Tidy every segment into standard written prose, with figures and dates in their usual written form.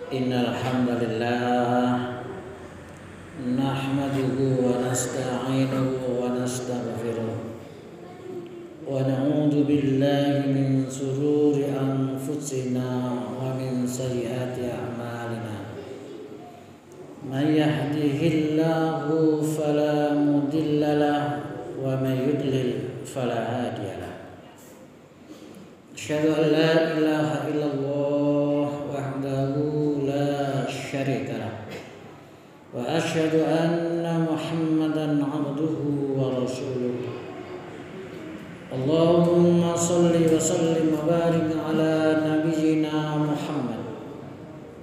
Innal hamdalillah nahmaduhu wa nasta'inuhu wa nastaghfiruh wa na'udzu billahi min shururi anfusina wa min sayyiati a'malina. May yahdihillahu fala mudilla lahu wa may yudlil fala hadiya lahu. Asyhadu an la ilaha illallah wahdahu la syarika lahu wa asyhadu anna Muhammadan abduhu wa rasuluh. Allahumma shalli wa sallim wa barik ala nabiyyina Muhammad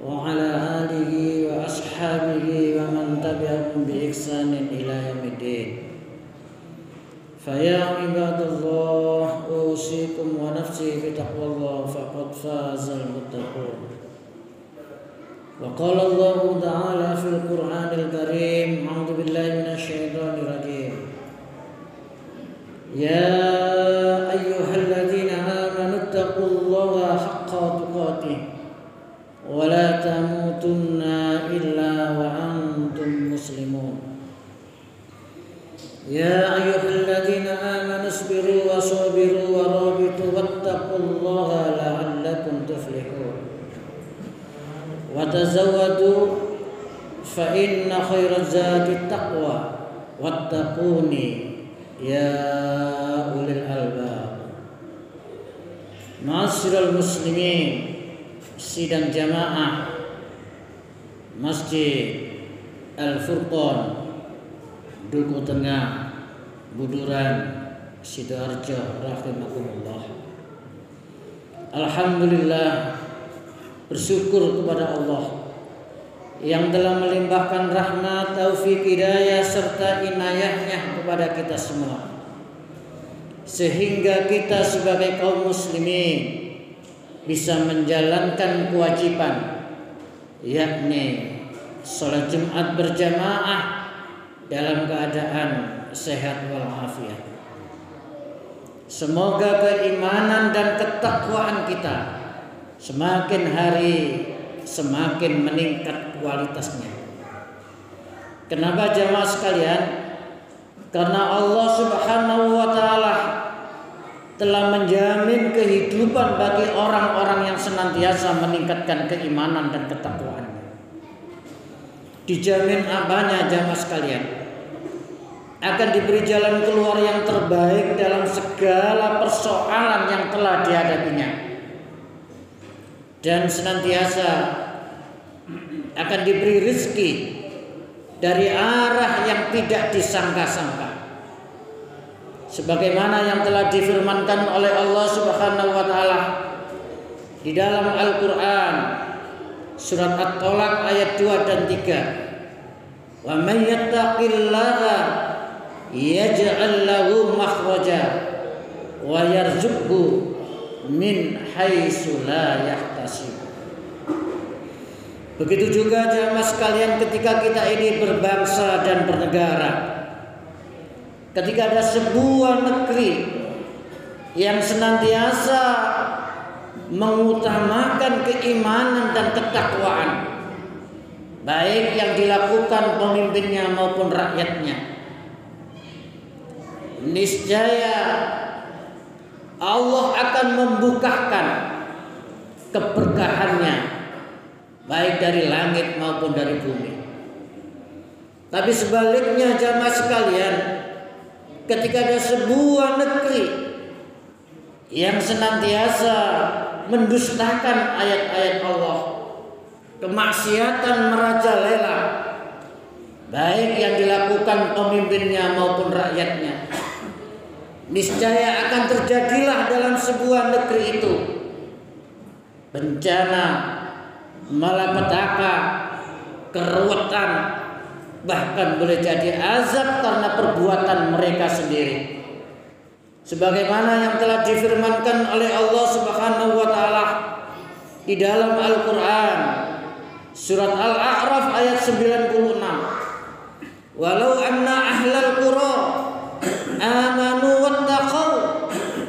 wa ala alihi wa ashabihi wa man tabi'ahum bi ihsanin ila yaumiddin. Faya ibadallah, usikum wa nafsi bi taqwallah faqad fazal muttaqun. Wa qala Allah ta'ala fil Qur'anil Karim, a'udzu billahi minasy syaithanir rajim. Ya ayyuhalladzina amanu taqullaha haqqa tuqatih wa la tamutunna illa wa antum muslimun. Ya ayyuhalladzina amanu isbiru wa sabiru wa rabitu wattaqullaha la'allakum tuflihun. Wa tazawwadu fa inna khairaz zadi taqwa wattaquni ya ulil albab. Ma'asyiral muslimin, sidang jamaah Masjid Al-Furqan Duku Tengah, Buduran, Sidoarjo, rahimakumullah. Alhamdulillah, bersyukur kepada Allah yang telah melimpahkan rahmat, taufik, hidayah serta inayahnya kepada kita semua, sehingga kita sebagai kaum muslimin bisa menjalankan kewajiban, yakni sholat Jumat berjamaah dalam keadaan sehat walafiat. Semoga keimanan dan ketakwaan kita semakin hari semakin meningkat kualitasnya. Kenapa jamaah sekalian? Karena Allah Subhanahu wa taala telah menjamin kehidupan bagi orang-orang yang senantiasa meningkatkan keimanan dan ketakwaan. Dijamin apanya jamaah sekalian? Akan diberi jalan keluar yang terbaik dalam segala persoalan yang telah dihadapinya, dan senantiasa akan diberi rezeki dari arah yang tidak disangka-sangka, sebagaimana yang telah difirmankan oleh Allah Subhanahu wa taala di dalam Al-Qur'an surat At-Tolak ayat 2 dan 3. Wa may yattaqillaha yaj'al lahu makhraja wa yarzuqhu min haitsu la yahtasib. Begitu juga jamaah sekalian, ketika kita ini berbangsa dan bernegara, ketika ada sebuah negeri yang senantiasa mengutamakan keimanan dan ketakwaan, baik yang dilakukan pemimpinnya maupun rakyatnya, niscaya Allah akan membukakan keberkahannya, baik dari langit maupun dari bumi. Tapi sebaliknya jamaah sekalian, ketika ada sebuah negeri yang senantiasa mendustakan ayat-ayat Allah, kemaksiatan merajalela, baik yang dilakukan pemimpinnya maupun rakyatnya, niscaya akan terjadilah dalam sebuah negeri itu bencana, malapetaka, keruwetan, bahkan boleh jadi azab karena perbuatan mereka sendiri. Sebagaimana yang telah difirmankan oleh Allah Subhanahu wa taala di dalam Al-Qur'an surat Al-A'raf ayat 96. Walau anna ahlal qura amanu wattaqau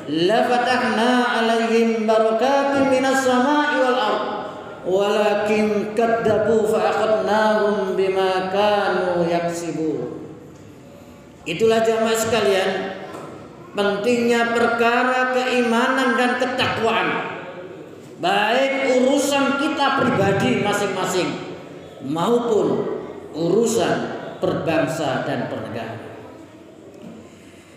la fatahna alaihim barakatin minas sama'i wal ardh walakin kadzabu fa akhadnahum bima kanu yaksibun. Itulah jamaah sekalian, pentingnya perkara keimanan dan ketakwaan, baik urusan kita pribadi masing-masing maupun urusan berbangsa dan bernegara.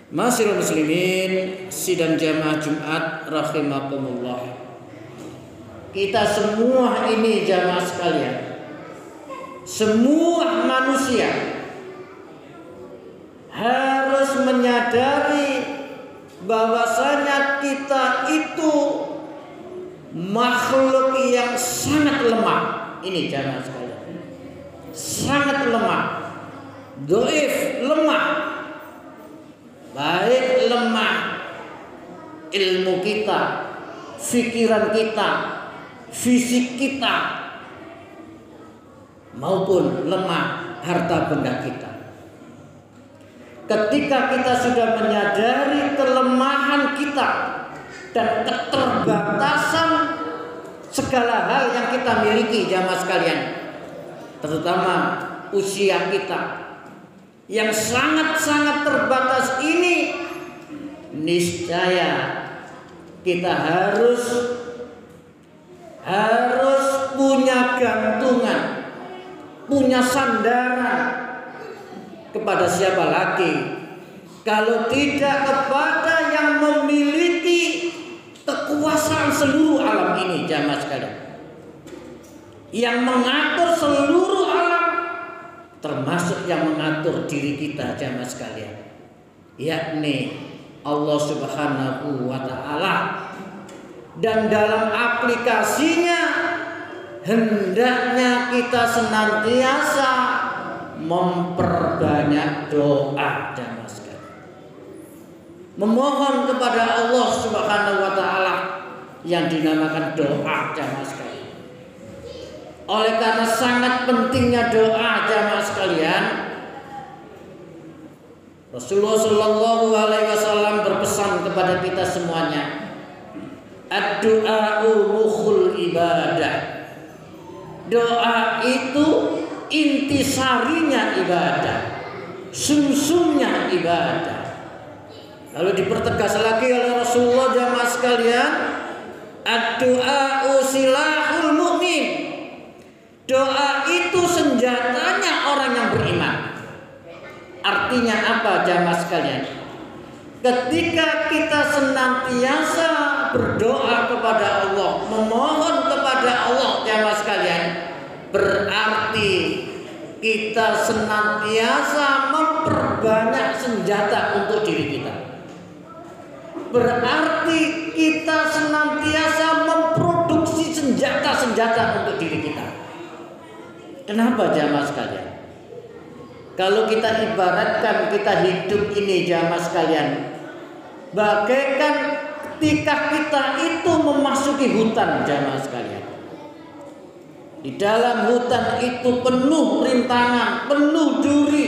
Masyaallah muslimin, sidang jamaah Jumat rahimakumullah. Kita semua ini jamaah sekalian, semua manusia harus menyadari bahwasanya kita itu makhluk yang sangat lemah. Ini jamaah sekalian, sangat lemah, dhaif, lemah. Baik lemah ilmu kita, pikiran kita, fisik kita, maupun lemah harta benda kita. Ketika kita sudah menyadari kelemahan kita dan keterbatasan segala hal yang kita miliki jamaah sekalian, terutama usia kita yang sangat-sangat terbatas ini, niscaya kita harus punya gantungan, punya sandaran kepada siapa lagi kalau tidak kepada yang memiliki kekuasaan seluruh alam ini jamaah sekalian, yang mengatur seluruh alam, termasuk yang mengatur diri kita jamaah sekalian, yakni Allah Subhanahu wa ta'ala. Dan dalam aplikasinya hendaknya kita senantiasa memperbanyak doa jamaah sekalian, memohon kepada Allah Subhanahu wa ta'ala yang dinamakan doa jamaah sekalian. Oleh karena sangat pentingnya doa jamaah sekalian, Rasulullah Shallallahu Alaihi Wasallam berpesan kepada kita semuanya, ad-du'a'u mukhul ibadah. Doa itu intisarinya ibadah, sumsumnya ibadah. Lalu dipertegas lagi oleh Rasulullah jamaah sekalian, ad-du'a'u silahul mu'min. Doa itu senjatanya orang yang beriman. Artinya apa jamaah sekalian? Ketika kita senantiasa berdoa kepada Allah, memohon kepada Allah jamaah sekalian, berarti kita senantiasa memperbanyak senjata untuk diri kita. Berarti kita senantiasa memproduksi senjata-senjata untuk diri kita. Kenapa jamaah sekalian? Kalau kita ibaratkan kita hidup ini jamaah sekalian, bagaikan ketika kita itu memasuki hutan jamaah sekalian. Di dalam hutan itu penuh rintangan, penuh duri,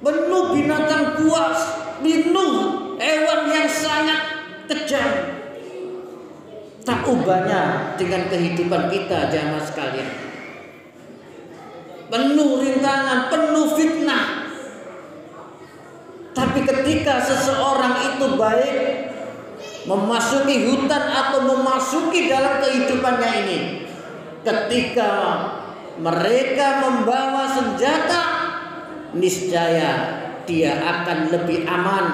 penuh binatang buas, penuh hewan yang sangat kejam. Tak ubahnya dengan kehidupan kita jamaah sekalian. Penuh rintangan, penuh fitnah. Tapi ketika seseorang itu baik memasuki hutan atau memasuki dalam kehidupannya ini, ketika mereka membawa senjata, niscaya dia akan lebih aman,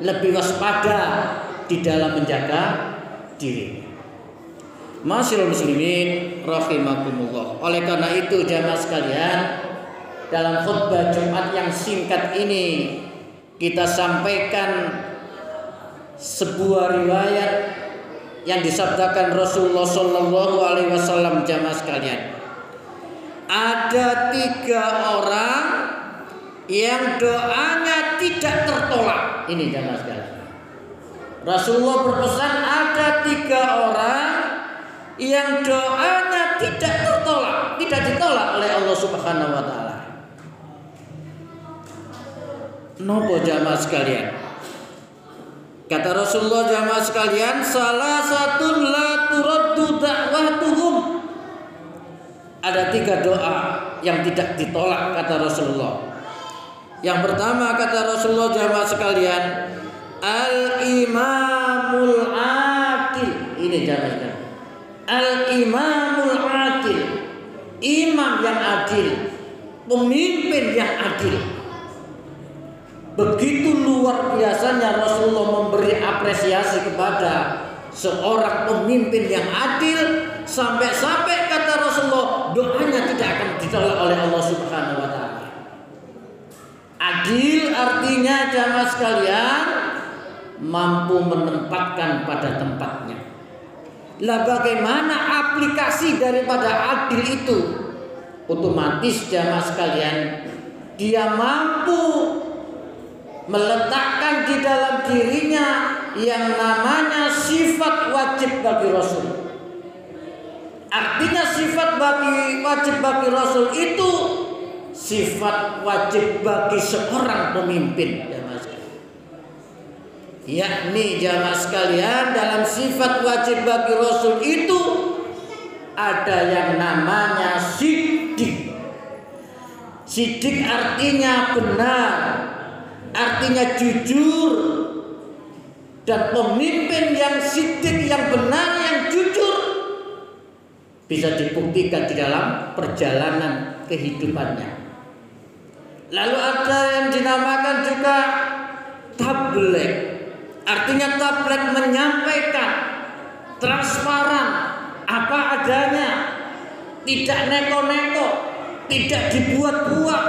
lebih waspada di dalam menjaga diri. Masyaallah muslimin rahimakumullah. Oleh karena itu jamaah sekalian, dalam khutbah Jumat yang singkat ini kita sampaikan sebuah riwayat yang disabdakan Rasulullah Shallallahu Alaihi Wasallam jamaah sekalian. Ada 3 orang yang doanya tidak tertolak. Ini jamaah sekalian. Rasulullah berpesan ada 3 orang yang doanya tidak tertolak, tidak ditolak oleh Allah Subhanahu wa ta'ala. Nopo jamaah sekalian? Kata Rasulullah jamaah sekalian, salah satu la turaddu da'watuhum ada 3 doa yang tidak ditolak kata Rasulullah. Yang pertama kata Rasulullah jamaah sekalian, al-imamul adil. Ini jamaah sekalian. Al-imamul adil. Imam yang adil, pemimpin yang adil. Begitu luar biasanya Rasulullah memberi apresiasi kepada seorang pemimpin yang adil, sampai-sampai kata Rasulullah doanya tidak akan ditolak oleh Allah Subhanahu wa taala. Adil artinya jamaah sekalian mampu menempatkan pada tempatnya. Lah bagaimana aplikasi daripada adil itu? Otomatis jamaah sekalian dia mampu meletakkan di dalam dirinya yang namanya sifat wajib bagi Rasul. Artinya sifat wajib bagi Rasul itu sifat wajib bagi seorang pemimpin jamaah sekalian. Yakni jamaah sekalian dalam sifat wajib bagi Rasul itu ada yang namanya siddiq. Siddiq artinya benar, artinya jujur. Dan pemimpin yang siddiq, yang benar, yang jujur bisa dibuktikan di dalam perjalanan kehidupannya. Lalu ada yang dinamakan juga tabligh. Artinya tabligh menyampaikan transparan apa adanya, tidak neko-neko, tidak dibuat-buat,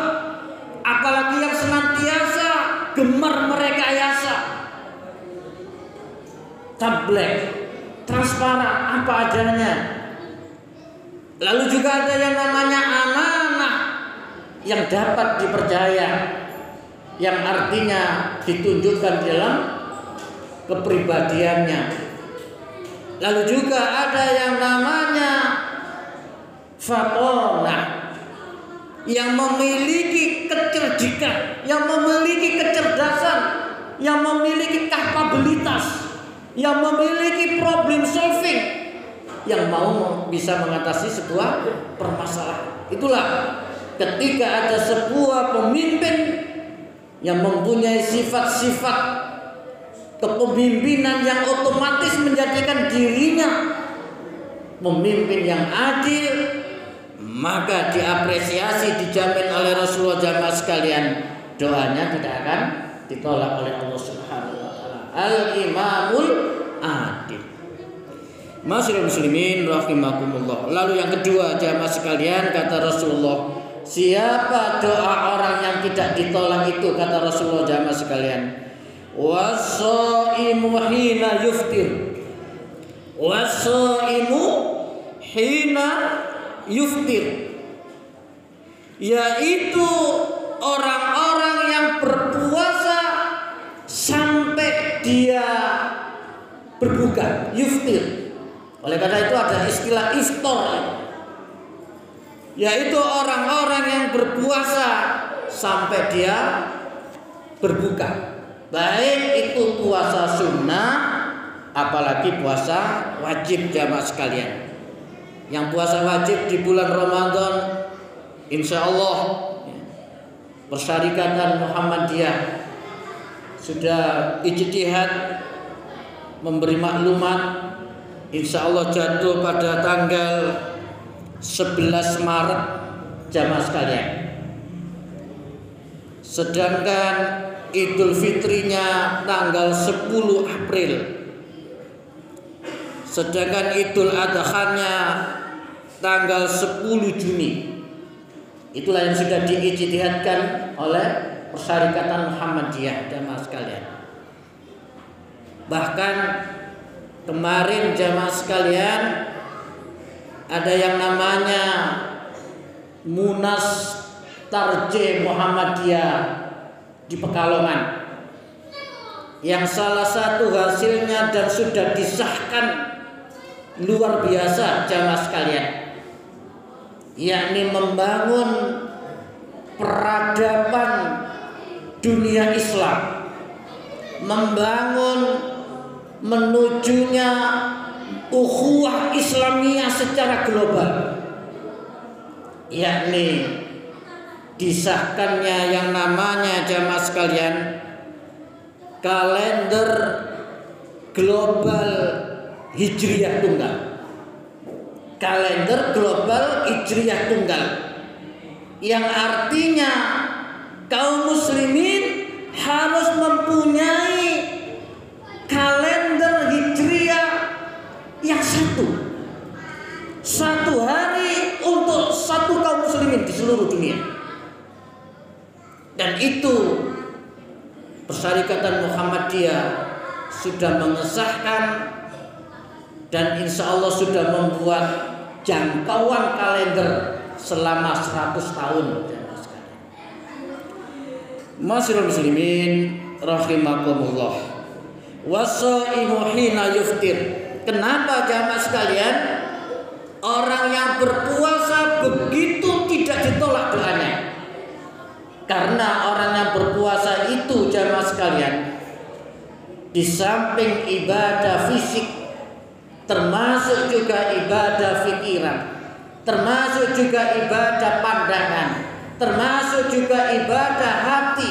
apalagi yang senantiasa gemar merekayasa. Tabligh transparan apa adanya. Lalu juga ada yang namanya amanah yang dapat dipercaya, yang artinya ditunjukkan dalam kepribadiannya. Lalu juga ada yang namanya fatonah, yang memiliki kecerdikan, yang memiliki kecerdasan, yang memiliki kapabilitas, yang memiliki problem solving, yang mau bisa mengatasi sebuah permasalahan. Itulah ketika ada sebuah pemimpin yang mempunyai sifat-sifat kepemimpinan yang otomatis menjadikan dirinya pemimpin yang adil, maka diapresiasi, dijamin oleh Rasulullah jamaah sekalian, doanya tidak akan ditolak oleh Allah Subhanahu wa taala. Al-imamul adil. Masyaallah muslimin rahimakumullah. Lalu yang kedua jamaah sekalian kata Rasulullah, siapa doa orang yang tidak ditolak itu kata Rasulullah jamaah sekalian? Was-shaimu hina yuftir. Was-shaimu hina yuftir. Yaitu orang-orang yang berpuasa sampai dia berbuka, yuftir. Oleh karena itu ada istilah iftar, yaitu orang-orang yang berpuasa sampai dia berbuka, baik itu puasa sunnah apalagi puasa wajib jamaah sekalian. Yang puasa wajib di bulan Ramadan, insya Allah Persyarikatan Muhammadiyah sudah ijtihad memberi maklumat, insya Allah jatuh pada tanggal 11 Maret jamaah sekalian. Sedangkan Idul Fitrinya tanggal 10 April. Sedangkan Idul Adhanya tanggal 10 Juni. Itulah yang sudah diijtihadkan oleh Persyarikatan Muhammadiyah jamaah sekalian. Bahkan kemarin jamaah sekalian ada yang namanya Munas Tarjih Muhammadiyah di Pekalongan, yang salah satu hasilnya dan sudah disahkan luar biasa jamaah sekalian, yakni membangun peradaban dunia Islam, membangun menujunya ukhuwah Islamiyah secara global. yakni disahkannya yang namanya jamaah sekalian kalender global Hijriyah tunggal. Kalender global Hijriyah tunggal, yang artinya kaum muslimin harus mempunyai kalender Hijriyah yang satu hari untuk satu kaum muslimin di seluruh dunia. Dan itu Persyarikatan Muhammadiyah sudah mengesahkan dan insya Allah sudah membuat jangkauan kalender selama 100 tahun. Masyarul muslimin rahimakumullah. Wasaimu hina yuftir. Kenapa jamaah sekalian orang yang berpuasa begitu tidak ditolak doanya? Karena orang yang berpuasa itu jamaah sekalian, di samping ibadah fisik, termasuk juga ibadah pikiran, termasuk juga ibadah pandangan, termasuk juga ibadah hati.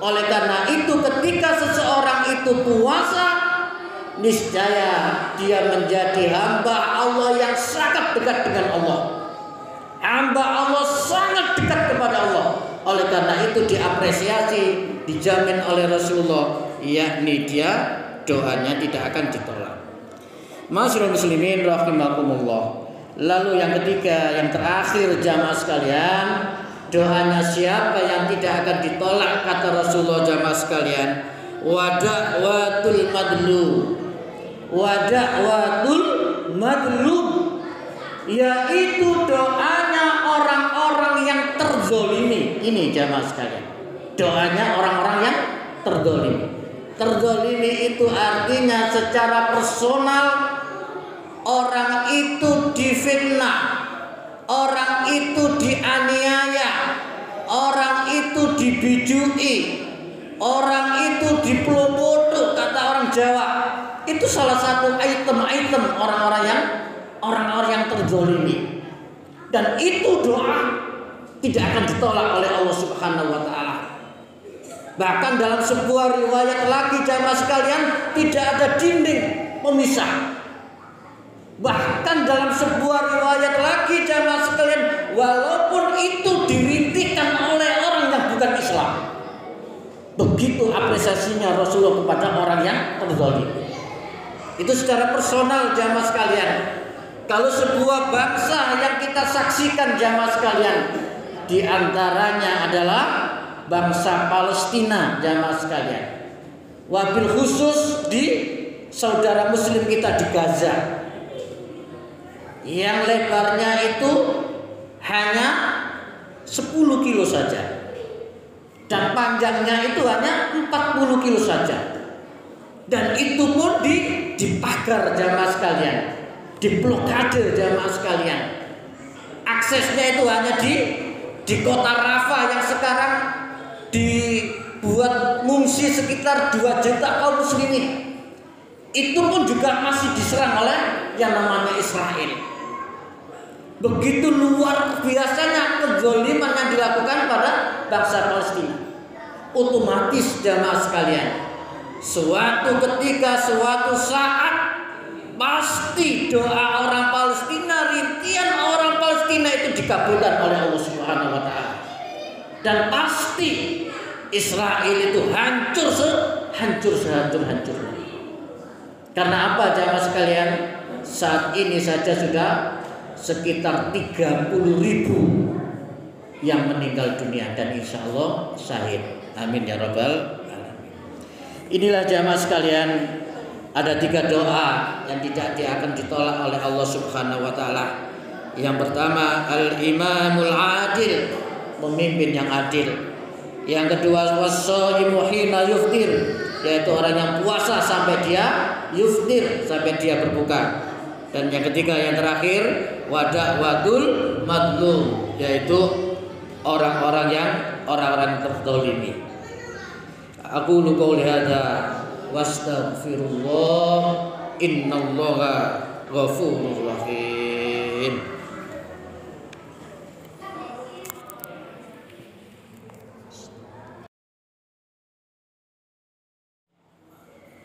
Oleh karena itu ketika seseorang itu puasa, niscaya dia menjadi hamba Allah yang sangat dekat dengan Allah. Hamba Allah sangat dekat kepada Allah. Oleh karena itu diapresiasi, dijamin oleh Rasulullah, yakni dia doanya tidak akan ditolak. Masyarul muslimin rahimakumullah. Lalu yang ketiga, yang terakhir jamaah sekalian, doanya siapa yang tidak akan ditolak kata Rasulullah jamaah sekalian? Wada'watul madlum. Wada'watul madlum, yaitu doanya orang-orang yang terzolimi. Ini jamaah sekalian, doanya orang-orang yang terzolimi. Terzolimi itu artinya secara personal orang itu difitnah, orang itu dianiaya, orang itu dibijui, orang itu diplomoto kata orang Jawa. Itu salah satu item-item orang-orang yang terzolimi. Dan itu doa tidak akan ditolak oleh Allah Subhanahu wa taala. Bahkan dalam sebuah riwayat lagi jamaah sekalian, tidak ada dinding pemisah. Bahkan dalam sebuah riwayat lagi jamaah sekalian, walaupun itu dirintikan oleh orang yang bukan Islam. Begitu apresiasinya Rasulullah kepada orang yang terzalimi. Itu secara personal jamaah sekalian. Kalau sebuah bangsa yang kita saksikan jamaah sekalian, di antaranya adalah bangsa Palestina jamaah sekalian. Wabil khusus di saudara muslim kita di Gaza, yang lebarnya itu hanya 10 kilo saja dan panjangnya itu hanya 40 kilo saja. Dan itu pun dipagar jamaah sekalian, diblokade jamaah sekalian. Aksesnya itu hanya di kota Rafah yang sekarang dibuat mengungsi sekitar 2 juta kaum muslimin. Itu pun juga masih diserang oleh yang namanya Israel. Begitu luar biasanya kezaliman yang dilakukan pada bangsa Palestina. Otomatis jamaah sekalian, suatu ketika, suatu saat, pasti doa orang Palestina, rintian orang Palestina itu dikabulkan oleh Allah Subhanahu wa taala. Dan pasti Israel itu hancur sehancur-hancurnya. Karena apa jamaah sekalian? Saat ini saja sudah sekitar 30.000 yang meninggal dunia dan insya Allah syahid. Amin ya rabbal alamin. Inilah jamaah sekalian, ada 3 doa yang tidak akan ditolak oleh Allah Subhanahu wa taala. Yang pertama, al-imamul adil, pemimpin yang adil. Yang kedua, was-shaimu hina yuftir, yaitu orang yang puasa sampai dia yuftir, sampai dia berbuka. Dan yang ketiga, yang terakhir, wada'watul madlum, yaitu orang-orang yang terzalimi. Aku qouli hadza wastaghfirullah innallaha ghafurur rahim.